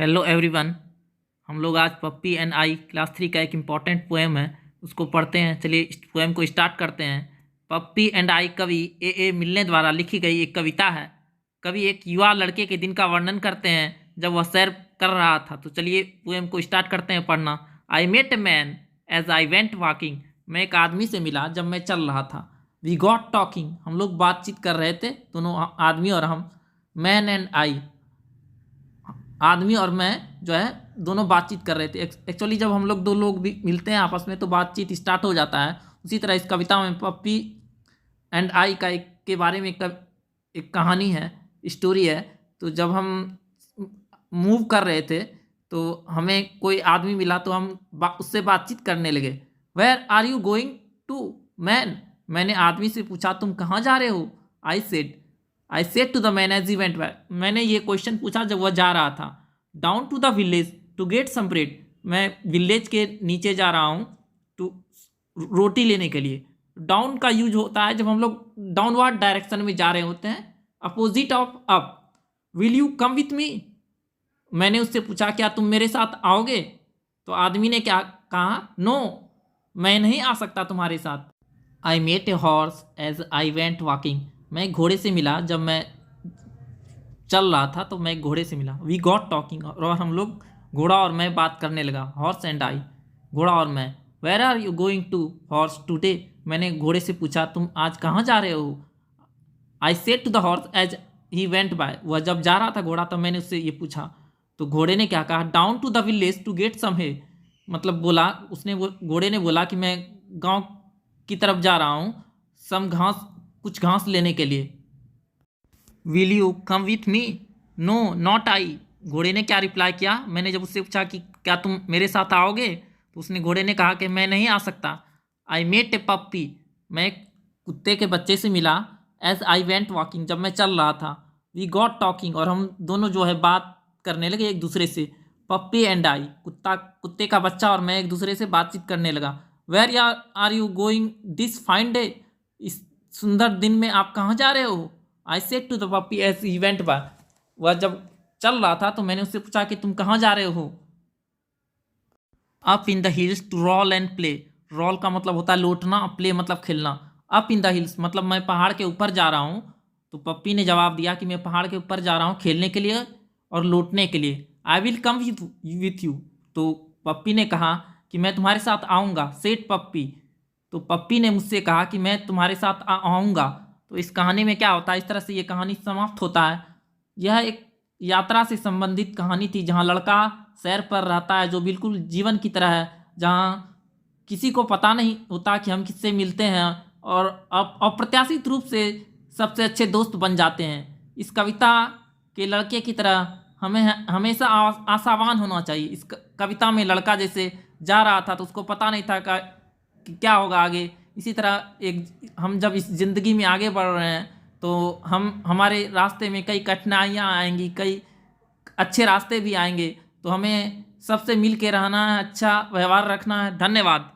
Hello everyone. हम लोग आज पप्पी एंड आई क्लास 3 का एक इम्पॉर्टेंट पोएम है, उसको पढ़ते हैं। चलिए इस पोएम को स्टार्ट करते हैं। पप्पी एंड आई कवि ए मिलने द्वारा लिखी गई एक कविता है। कवि एक युवा लड़के के दिन का वर्णन करते हैं जब वह सैर कर रहा था। तो चलिए पोएम को स्टार्ट करते हैं पढ़ना। I met a man as I went walking. मैं एक आदमी से मिला जब मैं चल रहा था। We got talking. हम लोग बातचीत कर रहे थे, दोनों आदमी और हम। मैन एंड आई, आदमी और मैं जो है दोनों बातचीत कर रहे थे। एक्चुअली जब हम लोग दो लोग भी मिलते हैं आपस में तो बातचीत स्टार्ट हो जाता है। उसी तरह इस कविता में पप्पी एंड आई का के बारे में एक कहानी है, स्टोरी है। तो जब हम मूव कर रहे थे तो हमें कोई आदमी मिला तो हम उससे बातचीत करने लगे। Where are you going to man. मैंने आदमी से पूछा तुम कहाँ जा रहे हो। I said to the man as he went by. मैंने ये क्वेश्चन पूछा जब वह जा रहा था। Down to the village to get some bread. मैं विलेज के नीचे जा रहा हूँ टू रोटी लेने के लिए। डाउन का यूज होता है जब हम लोग डाउनवर्ड डायरेक्शन में जा रहे होते हैं, opposite of up. Will you come with मी। मैंने उससे पूछा क्या तुम मेरे साथ आओगे। तो आदमी ने क्या कहा, नो मैं नहीं आ सकता तुम्हारे साथ। I met a horse as I went walking. मैं घोड़े से मिला जब मैं चल रहा था। तो मैं घोड़े से मिला। वी गॉट टॉकिंग, और हम लोग घोड़ा और मैं बात करने लगा। हॉर्स एंड आई, घोड़ा और मैं। Where are you going to horse today. मैंने घोड़े से पूछा तुम आज कहाँ जा रहे हो। I said to the horse as he went by. वह जब जा रहा था घोड़ा तब मैंने उससे ये पूछा। तो घोड़े ने क्या कहा, down to the village to get some है। मतलब बोला उसने, वो घोड़े ने बोला कि मैं गांव की तरफ जा रहा हूँ सम घास, कुछ घास लेने के लिए। Will you come with me. No not I. घोड़े ने क्या रिप्लाई किया, मैंने जब उससे पूछा कि क्या तुम मेरे साथ आओगे तो उसने, घोड़े ने कहा कि मैं नहीं आ सकता। आई मेट ए पप्पी। मैं एक कुत्ते के बच्चे से मिला। एज आई वेंट वॉकिंग, जब मैं चल रहा था। वी गॉट टॉकिंग, और हम दोनों जो है बात करने लगे एक दूसरे से। पप्पी एंड आई, कुत्ते का बच्चा और मैं एक दूसरे से बातचीत करने लगा। Where are you going this fine day. इस सुंदर दिन में आप कहाँ जा रहे हो। I said to the puppy as he went by. वह जब चल रहा था तो मैंने उससे पूछा कि तुम कहाँ जा रहे हो। Up in the hills to roll and play. Roll का मतलब होता है लौटना, प्ले मतलब खेलना। अप इन द हिल्स मतलब मैं पहाड़ के ऊपर जा रहा हूँ। तो पप्पी ने जवाब दिया कि मैं पहाड़ के ऊपर जा रहा हूँ खेलने के लिए और लौटने के लिए। I will come with you. तो पप्पी ने कहा कि मैं तुम्हारे साथ आऊँगा। सेड पप्पी। तो पप्पी ने मुझसे कहा कि मैं तुम्हारे साथ आऊँगा। तो इस कहानी में क्या होता है, इस तरह से ये कहानी समाप्त होता है। यह एक यात्रा से संबंधित कहानी थी जहाँ लड़का सैर पर रहता है, जो बिल्कुल जीवन की तरह है, जहाँ किसी को पता नहीं होता कि हम किससे मिलते हैं और अप्रत्याशित रूप से सबसे अच्छे दोस्त बन जाते हैं। इस कविता के लड़के की तरह हमें हमेशा आशावान होना चाहिए। इस कविता में लड़का जैसे जा रहा था तो उसको पता नहीं था कि क्या होगा आगे। इसी तरह हम जब इस ज़िंदगी में आगे बढ़ रहे हैं तो हमारे रास्ते में कई कठिनाइयाँ आएंगी, कई अच्छे रास्ते भी आएंगे। तो हमें सबसे मिल के रहना है, अच्छा व्यवहार रखना है। धन्यवाद।